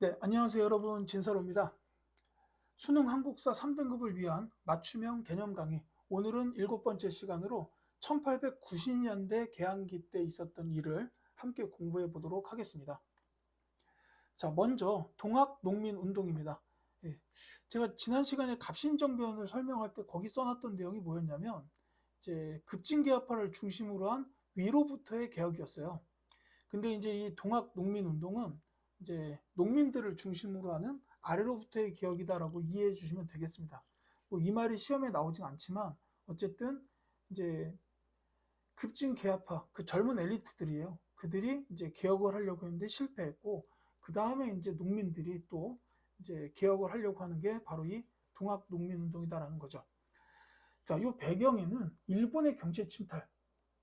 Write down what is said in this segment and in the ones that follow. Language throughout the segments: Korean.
네, 안녕하세요 여러분, 진서로입니다. 수능 한국사 3등급을 위한 맞춤형 개념 강의, 오늘은 7번째 시간으로 1890년대 개항기 때 있었던 일을 함께 공부해 보도록 하겠습니다. 자, 먼저 동학농민운동입니다. 예, 제가 지난 시간에 갑신정변을 설명할 때 거기 써놨던 내용이 뭐였냐면 이제 급진개혁파를 중심으로 한 위로부터의 개혁이었어요. 근데 이제 이 동학농민운동은 이제 농민들을 중심으로 하는 아래로부터의 개혁이다라고 이해해 주시면 되겠습니다. 뭐 이 말이 시험에 나오진 않지만 어쨌든 이제 급진 개혁파 그 젊은 엘리트들이에요. 그들이 이제 개혁을 하려고 했는데 실패했고 그 다음에 이제 농민들이 또 이제 개혁을 하려고 하는 게 바로 이 동학농민운동이다라는 거죠. 자, 요 배경에는 일본의 경제 침탈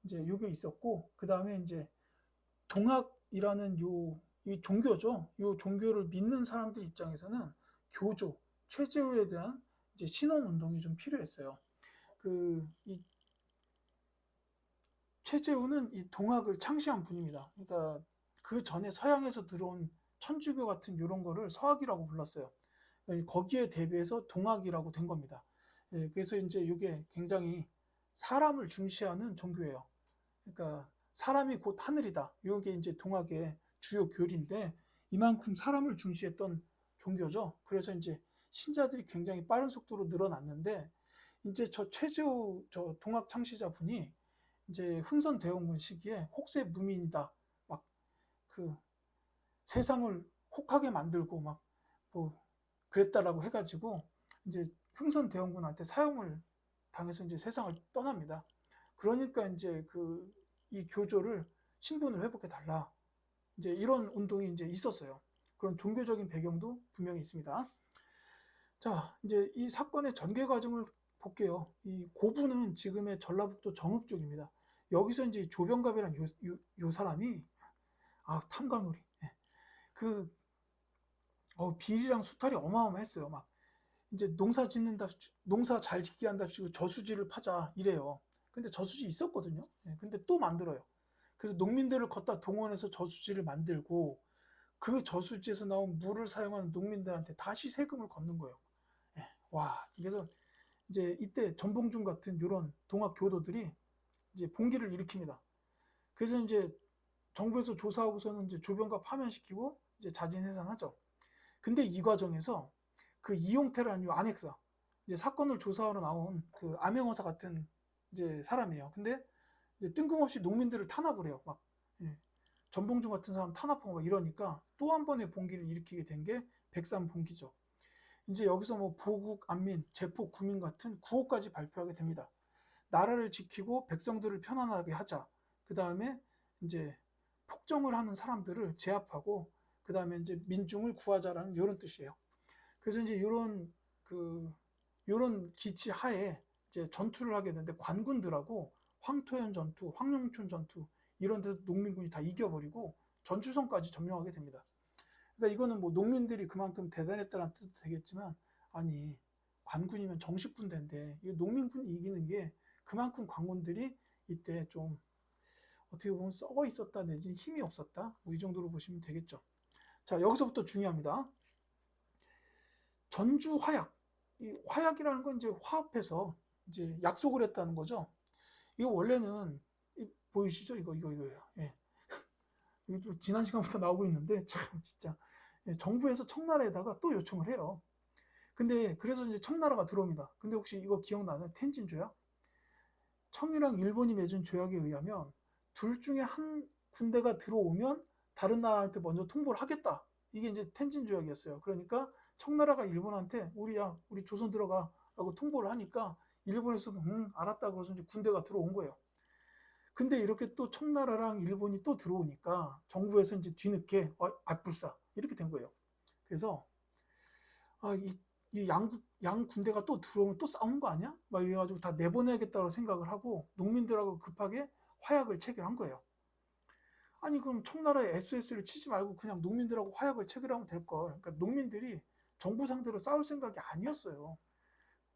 이제 요게 있었고 그 다음에 이제 동학이라는 이 종교죠. 이 종교를 믿는 사람들 입장에서는 교조, 최재우에 대한 이제 신원 운동이 좀 필요했어요. 이 최재우는 이 동학을 창시한 분입니다. 그러니까 그 전에 서양에서 들어온 천주교 같은 이런 거를 서학이라고 불렀어요. 거기에 대비해서 동학이라고 된 겁니다. 그래서 이제 이게 굉장히 사람을 중시하는 종교예요. 그러니까 사람이 곧 하늘이다. 이게 이제 동학의 주요 교리인데 이만큼 사람을 중시했던 종교죠. 그래서 이제 신자들이 굉장히 빠른 속도로 늘어났는데 이제 저 최재우 저 동학 창시자 분이 이제 흥선대원군 시기에 혹세 무민이다. 막 그 세상을 혹하게 만들고 막 뭐 그랬다라고 해가지고 이제 흥선대원군한테 사형을 당해서 이제 세상을 떠납니다. 그러니까 이제 이 교조를 신분을 회복해 달라. 이제 이런 운동이 이제 있었어요. 그런 종교적인 배경도 분명히 있습니다. 자, 이제 이 사건의 전개 과정을 볼게요. 이 고부는 지금의 전라북도 정읍 쪽입니다. 여기서 이제 조병갑이라는 요 사람이 탐관오리. 예. 그 비리랑 수탈이 어마어마했어요. 막 이제 농사 잘 짓게 한답시고 저수지를 파자 이래요. 근데 저수지 있었거든요. 예, 근데 또 만들어요. 그래서 농민들을 걷다 동원해서 저수지를 만들고 그 저수지에서 나온 물을 사용하는 농민들한테 다시 세금을 걷는 거예요. 예, 와, 그래서 이제 이때 전봉준 같은 이런 동학 교도들이 이제 봉기를 일으킵니다. 그래서 이제 정부에서 조사하고서는 이제 조병갑 파면시키고 이제 자진해산하죠. 근데 이 과정에서 그 이용태라는 요 안핵사, 이제 사건을 조사하러 나온 그 암행어사 같은 이제 사람이에요. 근데 이제 뜬금없이 농민들을 탄압을 해요. 막 예. 전봉준 같은 사람 탄압하고 막 이러니까 또 한 번의 봉기를 일으키게 된 게 백삼봉기죠. 이제 여기서 뭐 보국, 안민, 제포, 구민 같은 구호까지 발표하게 됩니다. 나라를 지키고 백성들을 편안하게 하자. 그 다음에 이제 폭정을 하는 사람들을 제압하고 그 다음에 이제 민중을 구하자라는 이런 뜻이에요. 그래서 이제 이런 기치 하에 이제 전투를 하게 되는데 관군들하고 황토현 전투, 황룡촌 전투 이런 데서 농민군이 다 이겨버리고 전주성까지 점령하게 됩니다. 그러니까 이거는 뭐 농민들이 그만큼 대단했다는 뜻도 되겠지만 아니 관군이면 정식군대인데 이 농민군이 이기는 게 그만큼 관군들이 이때 좀 어떻게 보면 썩어 있었다 내지는 힘이 없었다 뭐 이 정도로 보시면 되겠죠. 자, 여기서부터 중요합니다. 전주 화약. 이 화약이라는 건 이제 화합해서 이제 약속을 했다는 거죠. 이거 원래는 보이시죠? 이거예요. 예. 이거 지난 시간부터 나오고 있는데 참 진짜 예, 정부에서 청나라에다가 또 요청을 해요. 근데 그래서 이제 청나라가 들어옵니다. 근데 혹시 이거 기억나나요? 텐진 조약? 청이랑 일본이 맺은 조약에 의하면 둘 중에 한 군대가 들어오면 다른 나라한테 먼저 통보를 하겠다. 이게 이제 텐진 조약이었어요. 그러니까 청나라가 일본한테 우리 조선 들어가라고 통보를 하니까 일본에서도 알았다 그래서 이제 군대가 들어온 거예요. 근데 이렇게 또 청나라랑 일본이 또 들어오니까 정부에서 이제 뒤늦게 불싸 이렇게 된 거예요. 그래서 이 양 군대가 또 들어오면 또 싸우는 거 아니야? 막 이래가지고 다 내보내야겠다고 생각을 하고 농민들하고 급하게 화약을 체결한 거예요. 아니 그럼 청나라에 SS를 치지 말고 그냥 농민들하고 화약을 체결하면 될 걸. 그러니까 농민들이 정부 상대로 싸울 생각이 아니었어요.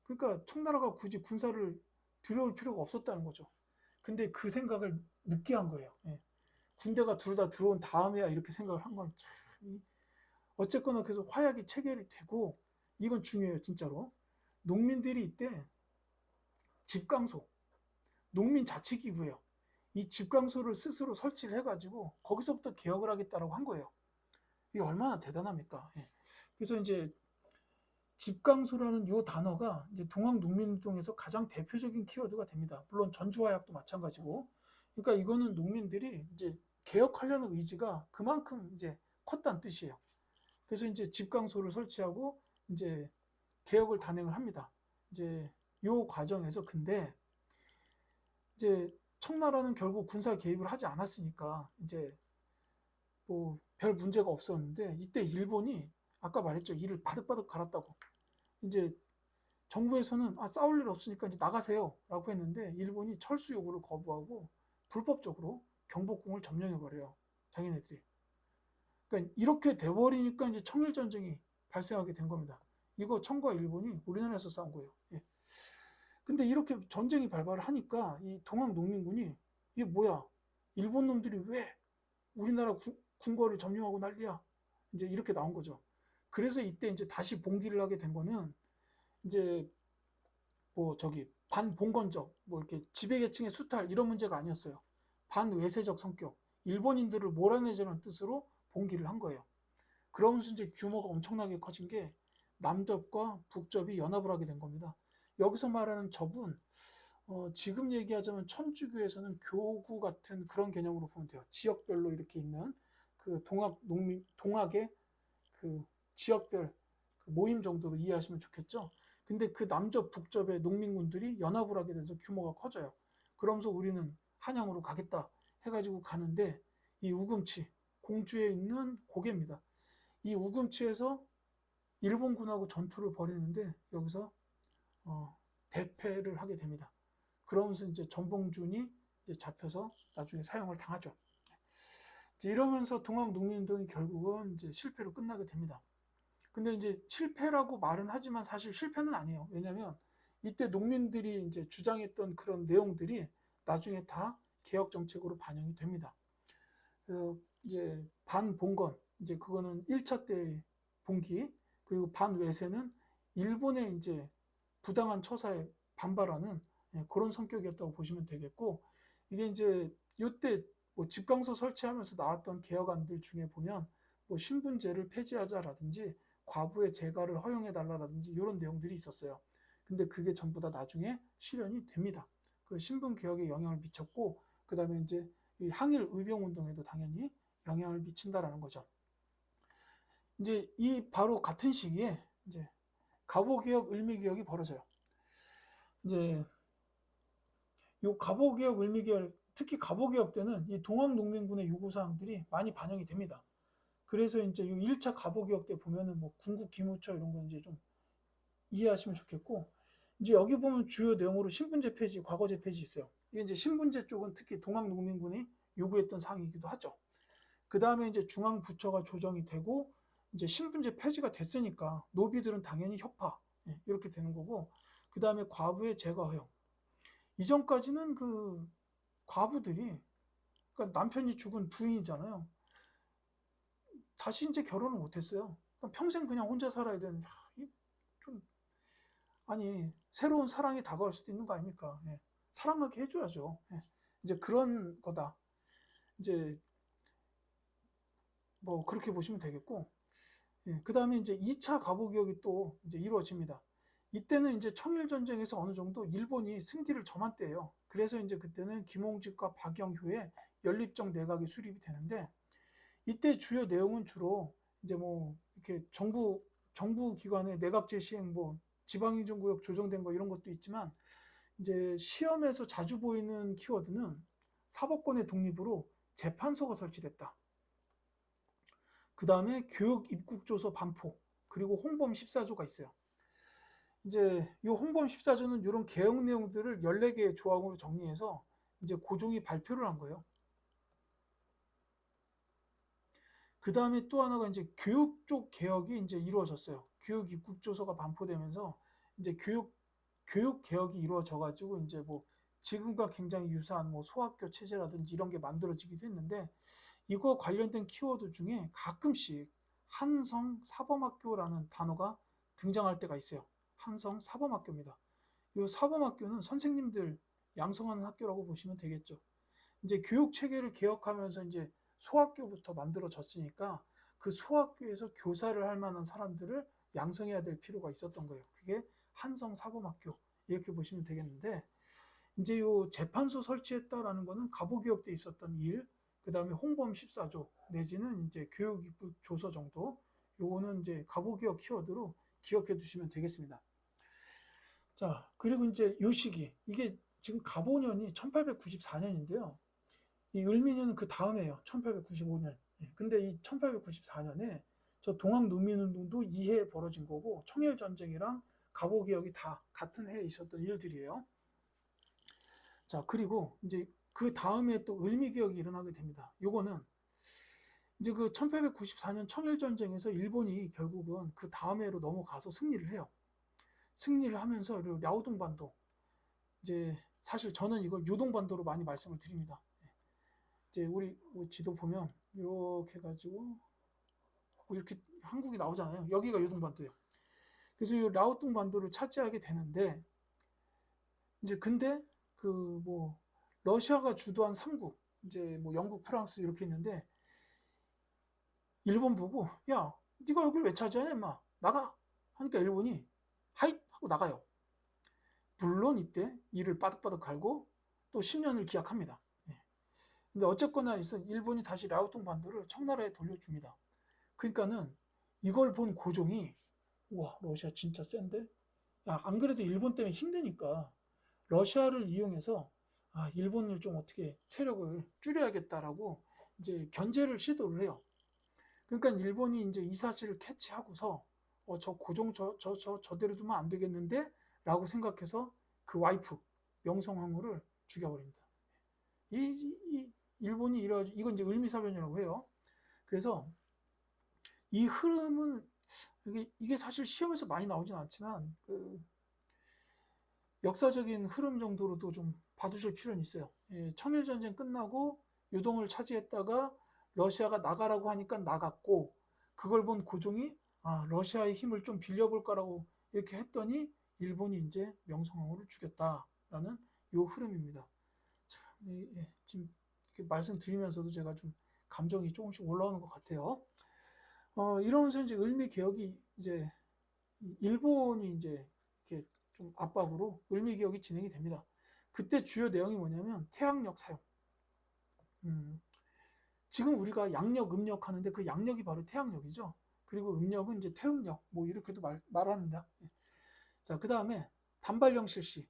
그러니까 청나라가 굳이 군사를 들여올 필요가 없었다는 거죠. 근데 그 생각을 늦게 한 거예요. 예. 군대가 둘 다 들어온 다음에야 이렇게 생각을 한 건 참 어쨌거나 그래서 화약이 체결이 되고, 이건 중요해요, 진짜로. 농민들이 이때 집강소, 농민자치기구예요. 이 집강소를 스스로 설치를 해가지고 거기서부터 개혁을 하겠다라고 한 거예요. 이게 얼마나 대단합니까? 예. 그래서 이제 집강소라는 요 단어가 이제 동학농민운동에서 가장 대표적인 키워드가 됩니다. 물론 전주화약도 마찬가지고. 그러니까 이거는 농민들이 이제 개혁하려는 의지가 그만큼 이제 컸다는 뜻이에요. 그래서 이제 집강소를 설치하고 이제 개혁을 단행을 합니다. 이제 요 과정에서 근데 이제 청나라는 결국 군사 개입을 하지 않았으니까 이제 뭐 별 문제가 없었는데, 이때 일본이 아까 말했죠. 이를 바득바득 갈았다고. 이제 정부에서는 싸울 일 없으니까 이제 나가세요라고 했는데, 일본이 철수 요구를 거부하고 불법적으로 경복궁을 점령해 버려요. 자기네들이. 그러니까 이렇게 돼버리니까 이제 청일 전쟁이 발생하게 된 겁니다. 이거 청과 일본이 우리나라에서 싸운 거예요. 예. 근데 이렇게 전쟁이 발발을 하니까 이 동학농민군이 이게 뭐야? 일본 놈들이 왜 우리나라 궁궐을 점령하고 난리야? 이제 이렇게 나온 거죠. 그래서 이때 이제 다시 봉기를 하게 된 거는 이제 뭐 저기 반봉건적, 뭐 이렇게 지배계층의 수탈 이런 문제가 아니었어요. 반외세적 성격, 일본인들을 몰아내자는 뜻으로 봉기를 한 거예요. 그러면서 이제 규모가 엄청나게 커진 게 남접과 북접이 연합을 하게 된 겁니다. 여기서 말하는 접은 지금 얘기하자면 천주교에서는 교구 같은 그런 개념으로 보면 돼요. 지역별로 이렇게 있는 그 동학의 그 지역별 그 모임 정도로 이해하시면 좋겠죠. 근데 그 남접 북접의 농민군들이 연합을 하게 돼서 규모가 커져요. 그러면서 우리는 한양으로 가겠다 해가지고 가는데, 이 우금치, 공주에 있는 고개입니다. 이 우금치에서 일본군하고 전투를 벌이는데 여기서 대패를 하게 됩니다. 그러면서 이제 전봉준이 이제 잡혀서 나중에 사형을 당하죠. 이제 이러면서 동학농민운동이 결국은 이제 실패로 끝나게 됩니다. 근데 이제 실패라고 말은 하지만 사실 실패는 아니에요. 왜냐하면 이때 농민들이 이제 주장했던 그런 내용들이 나중에 다 개혁 정책으로 반영이 됩니다. 그래서 이제 반봉건, 이제 그거는 1차 때 봉기, 그리고 반외세는 일본의 이제 부당한 처사에 반발하는 그런 성격이었다고 보시면 되겠고, 이게 이제 이때 뭐 집강소 설치하면서 나왔던 개혁안들 중에 보면 뭐 신분제를 폐지하자라든지 과부의 재가를 허용해달라라든지 이런 내용들이 있었어요. 근데 그게 전부 다 나중에 실현이 됩니다. 그 신분 개혁에 영향을 미쳤고, 그 다음에 이제 이 항일 의병 운동에도 당연히 영향을 미친다라는 거죠. 이제 이 바로 같은 시기에 이제 갑오개혁, 을미개혁이 벌어져요. 이제 요 갑오개혁, 을미개혁, 특히 갑오개혁 때는 이 동학농민군의 요구사항들이 많이 반영이 됩니다. 그래서 이제 이 1차 갑오개혁 때 보면은 뭐 군국기무처 이런 거 이제 좀 이해하시면 좋겠고, 이제 여기 보면 주요 내용으로 신분제 폐지, 과거제 폐지 있어요. 이게 이제 신분제 쪽은 특히 동학농민군이 요구했던 사항이기도 하죠. 그 다음에 이제 중앙부처가 조정이 되고 이제 신분제 폐지가 됐으니까 노비들은 당연히 협파, 이렇게 되는 거고, 그 다음에 과부의 재가 허용. 이전까지는 그 과부들이, 그러니까 남편이 죽은 부인이잖아요. 다시 이제 결혼을 못했어요. 평생 그냥 혼자 살아야 되는, 좀, 아니, 새로운 사랑이 다가올 수도 있는 거 아닙니까? 예. 사랑하게 해줘야죠. 예. 이제 그런 거다. 이제 뭐 그렇게 보시면 되겠고, 예. 그 다음에 이제 2차 갑오개혁이 또 이제 이루어집니다. 이때는 이제 청일전쟁에서 어느 정도 일본이 승기를 점한 때예요. 그래서 이제 그때는 김홍직과 박영효의 연립정 내각이 수립이 되는데, 이때 주요 내용은 주로 이제 뭐 이렇게 정부 기관의 내각제 시행, 뭐 지방행정구역 조정된 거 이런 것도 있지만, 이제 시험에서 자주 보이는 키워드는 사법권의 독립으로 재판소가 설치됐다. 그 다음에 교육 입국조서 반포, 그리고 홍범 14조가 있어요. 이제 이 홍범 14조는 이런 개혁 내용들을 14개의 조항으로 정리해서 이제 고종이 발표를 한 거예요. 그 다음에 또 하나가 이제 교육 쪽 개혁이 이제 이루어졌어요. 교육 입국조서가 반포되면서 이제 교육 개혁이 이루어져 가지고 이제 뭐 지금과 굉장히 유사한 뭐 소학교 체제라든지 이런 게 만들어지기도 했는데, 이거 관련된 키워드 중에 가끔씩 한성 사범학교라는 단어가 등장할 때가 있어요. 한성 사범학교입니다. 이 사범학교는 선생님들 양성하는 학교라고 보시면 되겠죠. 이제 교육 체계를 개혁하면서 이제 소학교부터 만들어졌으니까 그 소학교에서 교사를 할 만한 사람들을 양성해야 될 필요가 있었던 거예요. 그게 한성 사범학교 이렇게 보시면 되겠는데, 이제 요 재판소 설치했다라는 거는 갑오개혁 때 있었던 일, 그 다음에 홍범 14조 내지는 이제 교육부 조서 정도, 요거는 이제 갑오개혁 키워드로 기억해 두시면 되겠습니다. 자, 그리고 이제 요 시기, 이게 지금 갑오년이 1894년인데요. 이 을미년은 그 다음에요. 1895년. 근데 이 1894년에 저 동학 농민운동도 이 해에 벌어진 거고, 청일전쟁이랑 갑오개혁이 다 같은 해에 있었던 일들이에요. 자, 그리고 이제 그 다음에 또 을미개혁이 일어나게 됩니다. 요거는 이제 그 1894년 청일전쟁에서 일본이 결국은 그 다음 해로 넘어가서 승리를 해요. 승리를 하면서 랴오동반도, 이제 사실 저는 이걸 요동반도로 많이 말씀을 드립니다. 이제 우리 지도 보면 이렇게 해가지고 이렇게 한국이 나오잖아요. 여기가 요동반도예요. 그래서 이 랴오동반도를 차지하게 되는데, 이제 근데 그 뭐 러시아가 주도한 3국, 이제 뭐 영국, 프랑스 이렇게 있는데, 일본 보고 야, 네가 여기를 왜 차지하냐 임마, 나가 하니까 일본이 하잇 하고 나가요. 물론 이때 이를 바득바득 갈고 또 10년을 기약합니다. 근데 어쨌거나 일본이 다시 랴오동 반도를 청나라에 돌려줍니다. 그러니까는 이걸 본 고종이, 우와, 러시아 진짜 센데? 야, 안 그래도 일본 때문에 힘드니까 러시아를 이용해서 일본을 좀 어떻게 세력을 줄여야겠다라고 이제 견제를 시도를 해요. 그러니까 일본이 이제 이 사실을 캐치하고서 저 고종 저대로 두면 안 되겠는데? 라고 생각해서 그 와이프 명성황후를 죽여버립니다. 이 일본이 이건 이제 을미사변이라고 해요. 그래서 이 흐름은 이게 사실 시험에서 많이 나오진 않지만 그 역사적인 흐름 정도로도 좀 봐두실 필요는 있어요. 청일전쟁 끝나고 요동을 차지했다가 러시아가 나가라고 하니까 나갔고, 그걸 본 고종이 러시아의 힘을 좀 빌려볼까라고 이렇게 했더니 일본이 이제 명성황후를 죽였다라는 요 흐름입니다. 참, 지금 이렇게 말씀드리면서도 제가 좀 감정이 조금씩 올라오는 것 같아요. 이러면서 이제 을미 개혁이 이제 일본이 이제 이렇게 좀 압박으로 을미 개혁이 진행이 됩니다. 그때 주요 내용이 뭐냐면 태양력 사용. 지금 우리가 양력, 음력 하는데 그 양력이 바로 태양력이죠. 그리고 음력은 이제 태음력, 뭐 이렇게도 말합니다. 자, 그 다음에 단발령 실시.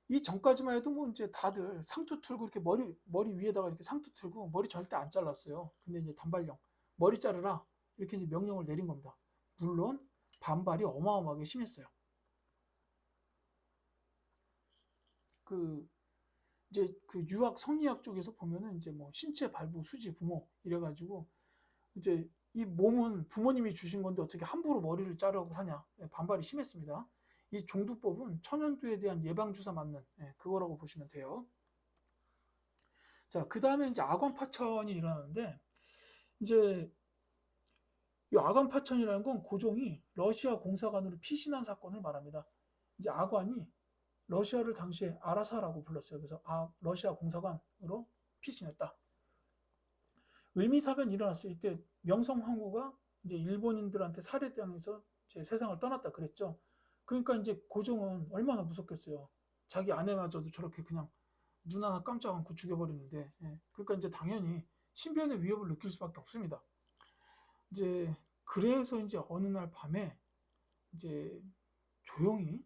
이 전까지만 해도 뭐 이제 다들 상투 틀고 이렇게 머리 위에다가 이렇게 상투 틀고 머리 절대 안 잘랐어요. 근데 이제 단발령, 머리 자르라 이렇게 이제 명령을 내린 겁니다. 물론 반발이 어마어마하게 심했어요. 이제 그 유학 성리학 쪽에서 보면은 이제 뭐 신체 발부 수지 부모 이래가지고 이제 이 몸은 부모님이 주신 건데 어떻게 함부로 머리를 자르라고 하냐, 반발이 심했습니다. 이 종두법은 천연두에 대한 예방주사 맞는 그거라고 보시면 돼요. 자, 그 다음에 이제 아관 파천이 일어나는데, 이제 이 아관 파천이라는 건 고종이 러시아 공사관으로 피신한 사건을 말합니다. 이제 아관이 러시아를 당시에 아라사라고 불렀어요. 그래서 러시아 공사관으로 피신했다. 을미사변이 일어났을 때 명성황후가 이제 일본인들한테 살해당해서 이제 세상을 떠났다 그랬죠. 그러니까 이제 고종은 얼마나 무섭겠어요. 자기 아내마저도 저렇게 그냥 눈 하나 깜짝 않고 죽여버리는데, 그러니까 이제 당연히 신변의 위협을 느낄 수밖에 없습니다. 이제 그래서 이제 어느 날 밤에 이제 조용히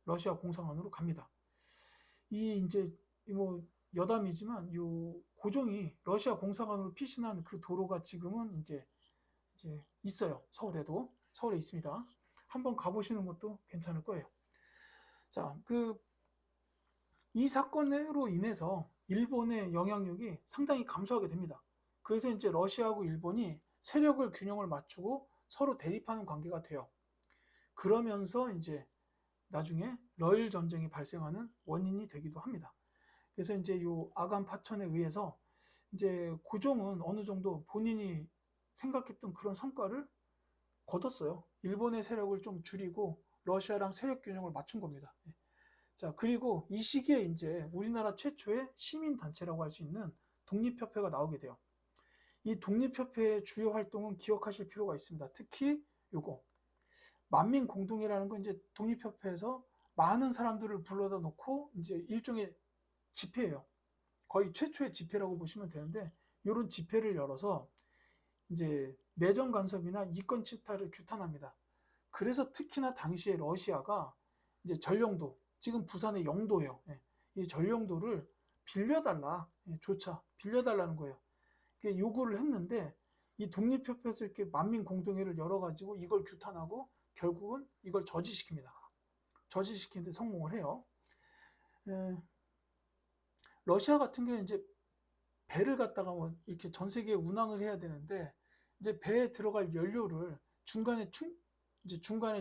러시아 공사관으로 갑니다. 이 이제 뭐 여담이지만 요 고종이 러시아 공사관으로 피신한 그 도로가 지금은 이제 있어요. 서울에 있습니다. 한번 가보시는 것도 괜찮을 거예요. 자, 이 사건으로 인해서 일본의 영향력이 상당히 감소하게 됩니다. 그래서 이제 러시아하고 일본이 세력을 균형을 맞추고 서로 대립하는 관계가 돼요. 그러면서 이제 나중에 러일 전쟁이 발생하는 원인이 되기도 합니다. 그래서 이제 요 아간 파천에 의해서 이제 고종은 어느 정도 본인이 생각했던 그런 성과를 거뒀어요. 일본의 세력을 좀 줄이고 러시아랑 세력 균형을 맞춘 겁니다. 자, 그리고 이 시기에 이제 우리나라 최초의 시민단체라고 할 수 있는 독립협회가 나오게 돼요. 이 독립협회의 주요 활동은 기억하실 필요가 있습니다. 특히 요거 만민공동회라는 건 이제 독립협회에서 많은 사람들을 불러다 놓고 이제 일종의 집회예요. 거의 최초의 집회라고 보시면 되는데 이런 집회를 열어서 이제 내정 간섭이나 이권 침탈을 규탄합니다. 그래서 특히나 당시에 러시아가 이제 전령도, 지금 부산의 영도예요. 이 전령도를 빌려달라, 조차 빌려달라는 거예요. 요구를 했는데 이 독립협회에서 이렇게 만민공동회를 열어가지고 이걸 규탄하고 결국은 이걸 저지시킵니다. 저지시키는데 성공을 해요. 러시아 같은 경우에 이제 배를 갖다가 뭐 이렇게 전 세계에 운항을 해야 되는데 이제 배에 들어갈 연료를 중간에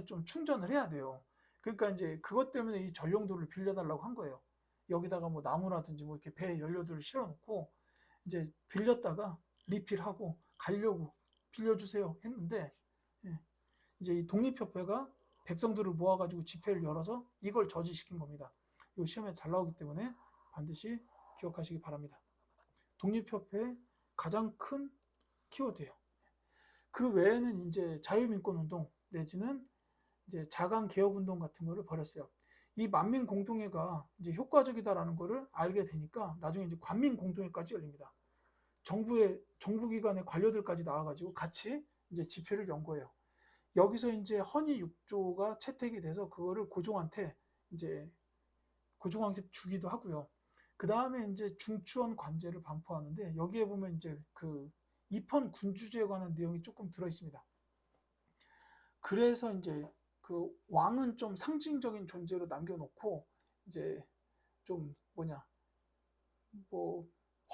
좀 충전을 해야 돼요. 그러니까 이제 그것 때문에 이 전용도를 빌려달라고 한 거예요. 여기다가 뭐 나무라든지 뭐 이렇게 배에 연료들을 실어놓고 이제 들렸다가 리필하고 가려고 빌려주세요 했는데 이제 이 독립협회가 백성들을 모아가지고 집회를 열어서 이걸 저지시킨 겁니다. 이 시험에 잘 나오기 때문에 반드시 기억하시기 바랍니다. 독립협회의 가장 큰 키워드예요. 그 외에는 이제 자유민권운동 내지는 이제 자강개혁운동 같은 거를 벌였어요. 이 만민공동회가 이제 효과적이다라는 거를 알게 되니까 나중에 이제 관민공동회까지 열립니다. 정부기관의 관료들까지 나와가지고 같이 이제 집회를 연 거예요. 여기서 이제 헌의 6조가 채택이 돼서 그거를 고종한테 주기도 하고요. 그 다음에 이제 중추원 관제를 반포하는데 여기에 보면 이제 그 입헌 군주제에 관한 내용이 조금 들어 있습니다. 그래서 이제 그 왕은 좀 상징적인 존재로 남겨놓고 이제 좀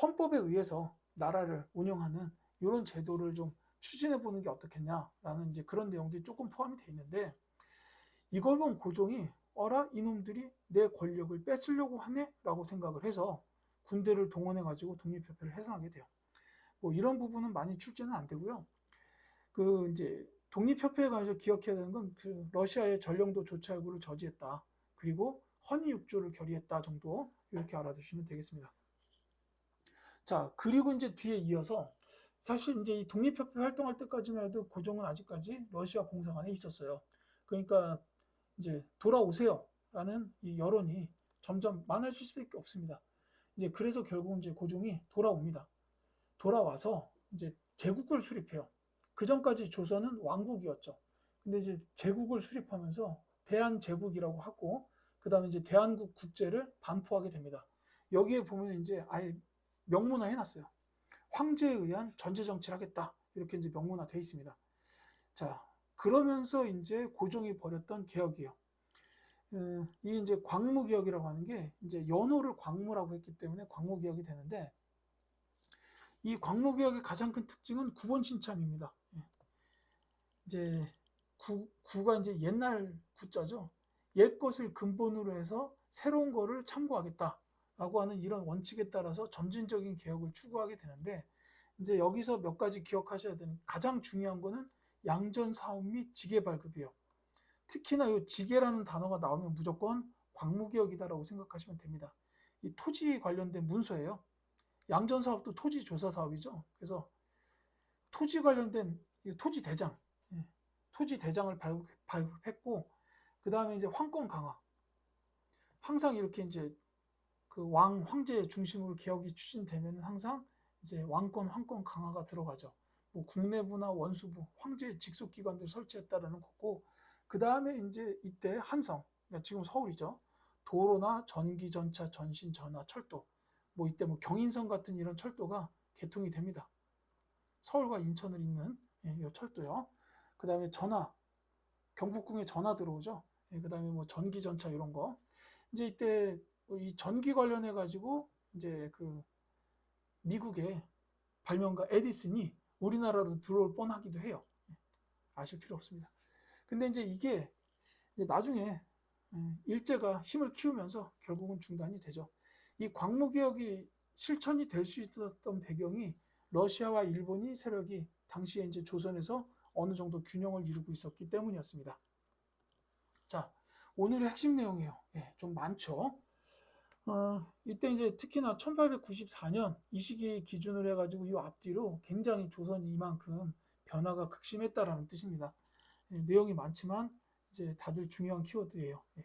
헌법에 의해서 나라를 운영하는 이런 제도를 좀 추진해 보는 게 어떻겠냐라는 이제 그런 내용들이 조금 포함이 되어 있는데 이걸 본 고종이 어라 이놈들이 내 권력을 뺏으려고 하네라고 생각을 해서 군대를 동원해 가지고 독립협회를 해산하게 돼요. 뭐 이런 부분은 많이 출제는 안 되고요. 그 이제 독립협회에 관해서 기억해야 되는 건 그 러시아의 전령도 조차 요구를 저지했다. 그리고 헌의 6조를 결의했다 정도 이렇게 알아두시면 되겠습니다. 자, 그리고 이제 뒤에 이어서 사실 이제 이 독립협회 활동할 때까지만 해도 고종은 아직까지 러시아 공사관에 있었어요. 그러니까 이제 돌아오세요라는 이 여론이 점점 많아질 수밖에 없습니다. 이제 그래서 결국 이제 고종이 돌아옵니다. 돌아와서 이제 제국을 수립해요. 그 전까지 조선은 왕국이었죠. 근데 이제 제국을 수립하면서 대한제국이라고 하고 그 다음에 이제 대한국 국제를 반포하게 됩니다. 여기에 보면 이제 아예 명문화 해놨어요. 황제에 의한 전제 정치를 하겠다 이렇게 이제 명문화 돼 있습니다. 자, 그러면서 이제 고종이 벌였던 개혁이에요. 이 이제 광무개혁이라고 하는 게 이제 연호를 광무라고 했기 때문에 광무개혁이 되는데 이 광무개혁의 가장 큰 특징은 구본 신참입니다. 이제 구가 이제 옛날 구자죠. 옛 것을 근본으로 해서 새로운 거를 참고하겠다라고 하는 이런 원칙에 따라서 점진적인 개혁을 추구하게 되는데 이제 여기서 몇 가지 기억하셔야 되는 가장 중요한 거는 양전 사업 및 지계 발급이에요. 특히나 이 지계라는 단어가 나오면 무조건 광무개혁이다라고 생각하시면 됩니다. 이 토지 관련된 문서예요. 양전 사업도 토지 조사 사업이죠. 그래서 토지 관련된 토지 대장, 토지 대장을 발급했고 그 다음에 이제 황권 강화. 항상 이렇게 이제 그 황제 중심으로 개혁이 추진되면 항상 이제 왕권, 황권 강화가 들어가죠. 뭐 국내부나 원수부, 황제 직속 기관들 설치했다라는 거고 그 다음에 이제 이때 한성, 그러니까 지금 서울이죠. 도로나 전기, 전차, 전신, 전화, 철도. 뭐 이때 뭐 경인선 같은 이런 철도가 개통이 됩니다. 서울과 인천을 잇는 이 철도요. 그 다음에 전화, 경복궁에 전화 들어오죠. 그 다음에 뭐 전기, 전차 이런 거. 이제 이때 이 전기 관련해 가지고 이제 그 미국의 발명가 에디슨이 우리나라로 들어올 뻔하기도 해요. 아실 필요 없습니다. 근데 이제 이게 나중에 일제가 힘을 키우면서 결국은 중단이 되죠. 이 광무개혁이 실천이 될 수 있었던 배경이 러시아와 일본이 세력이 당시에 이제 조선에서 어느 정도 균형을 이루고 있었기 때문이었습니다. 자, 오늘의 핵심 내용이에요. 예, 좀 많죠. 이때 이제 특히나 1894년 이 시기 기준으로 해가지고 이 앞뒤로 굉장히 조선이 이만큼 변화가 극심했다라는 뜻입니다. 예, 내용이 많지만 이제 다들 중요한 키워드예요. 예.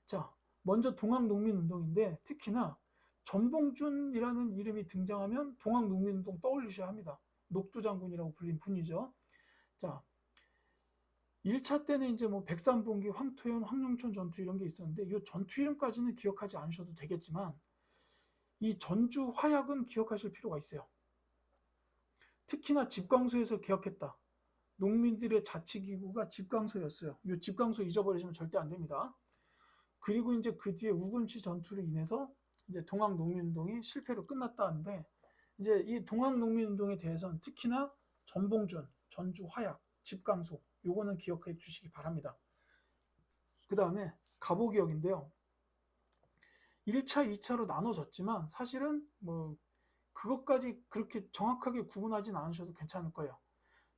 자, 먼저 동학농민운동인데 특히나 전봉준이라는 이름이 등장하면 동학농민운동 떠올리셔야 합니다. 녹두장군이라고 불린 분이죠. 자, 1차 때는 이제 뭐 백산봉기, 황토현, 황룡촌 전투 이런 게 있었는데 이 전투 이름까지는 기억하지 않으셔도 되겠지만 이 전주 화약은 기억하실 필요가 있어요. 특히나 집광소에서 개혁했다. 농민들의 자치기구가 집광소였어요. 이 집광소 잊어버리시면 절대 안 됩니다. 그리고 이제 그 뒤에 우군치 전투로 인해서 이제 동학농민운동이 실패로 끝났다는데 이제 이 동학농민운동에 대해서는 특히나 전봉준, 전주 화약, 집광소 요거는 기억해 주시기 바랍니다. 그 다음에 갑오기역인데요. 1차, 2차로 나눠졌지만 사실은 뭐 그것까지 그렇게 정확하게 구분하진 않으셔도 괜찮을 거예요.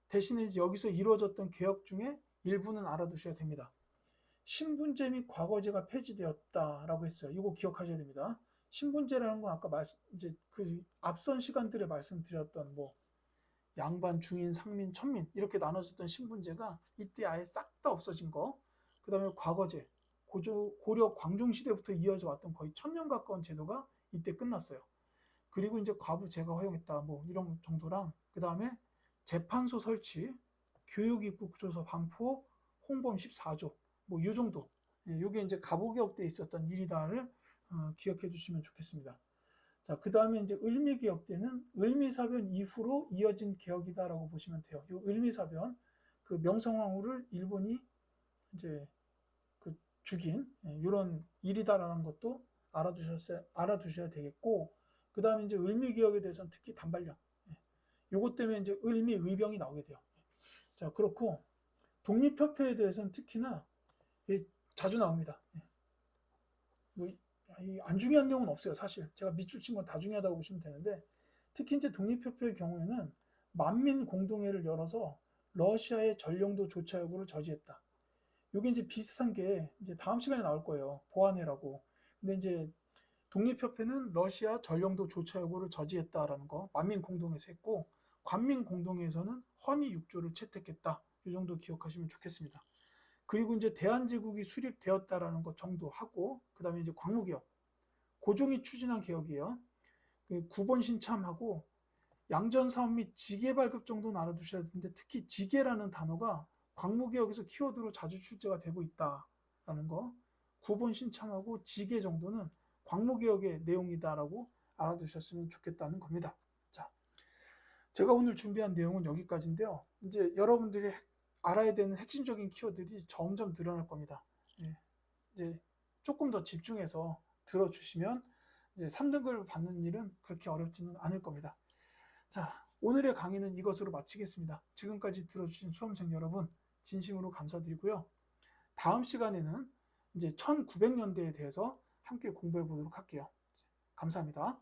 대신에 여기서 이루어졌던 개혁 중에 일부는 알아두셔야 됩니다. 신분제 및 과거제가 폐지되었다라고 했어요. 이거 기억하셔야 됩니다. 신분제라는 건 아까 이제 그 앞선 시간들에 말씀드렸던 뭐 양반, 중인, 상민, 천민 이렇게 나눠졌던 신분제가 이때 아예 싹 다 없어진 거. 그 다음에 과거제, 고려 광종 시대부터 이어져 왔던 거의 1000년 가까운 제도가 이때 끝났어요. 그리고 이제 과부제가 허용했다 뭐 이런 정도랑 그 다음에 재판소 설치, 교육입국 구조서 반포, 홍범 14조 뭐 이 정도. 이게 이제 갑오개혁 때 있었던 일이다를 기억해 주시면 좋겠습니다. 자, 그 다음에 이제 을미개혁 때는 을미사변 이후로 이어진 개혁이다라고 보시면 돼요. 이 을미사변, 그 명성황후를 일본이 이제 그 죽인 이런 일이다라는 것도 알아두셔야 되겠고, 그 다음에 이제 을미개혁에 대해서는 특히 단발령. 요것 때문에 이제 을미의병이 나오게 돼요. 자, 그렇고 독립협회에 대해서는 특히나 자주 나옵니다. 뭐 안 중요한 내용은 없어요. 사실 제가 밑줄 친 건 다 중요하다고 보시면 되는데 특히 이제 독립협회의 경우에는 만민 공동회를 열어서 러시아의 전령도 조차 요구를 저지했다. 이게 이제 비슷한 게 이제 다음 시간에 나올 거예요. 보안회라고. 근데 이제 독립협회는 러시아 전령도 조차 요구를 저지했다라는 거 만민 공동회에서 했고 관민 공동회에서는 헌의 6조를 채택했다. 이 정도 기억하시면 좋겠습니다. 그리고 이제 대한제국이 수립되었다라는 것 정도 하고 그 다음에 이제 광무개혁 고종이 추진한 개혁이에요. 9번 신참하고 양전사업 및 지계 발급 정도는 알아두셔야 되는데 특히 지계라는 단어가 광무개혁에서 키워드로 자주 출제가 되고 있다라는 거 9번 신참하고 지계 정도는 광무개혁의 내용이다라고 알아두셨으면 좋겠다는 겁니다. 자, 제가 오늘 준비한 내용은 여기까지인데요. 이제 여러분들이 알아야 되는 핵심적인 키워드들이 점점 늘어날 겁니다. 이제 조금 더 집중해서 들어주시면 이제 3등급을 받는 일은 그렇게 어렵지는 않을 겁니다. 자, 오늘의 강의는 이것으로 마치겠습니다. 지금까지 들어주신 수험생 여러분 진심으로 감사드리고요. 다음 시간에는 이제 1900년대에 대해서 함께 공부해 보도록 할게요. 감사합니다.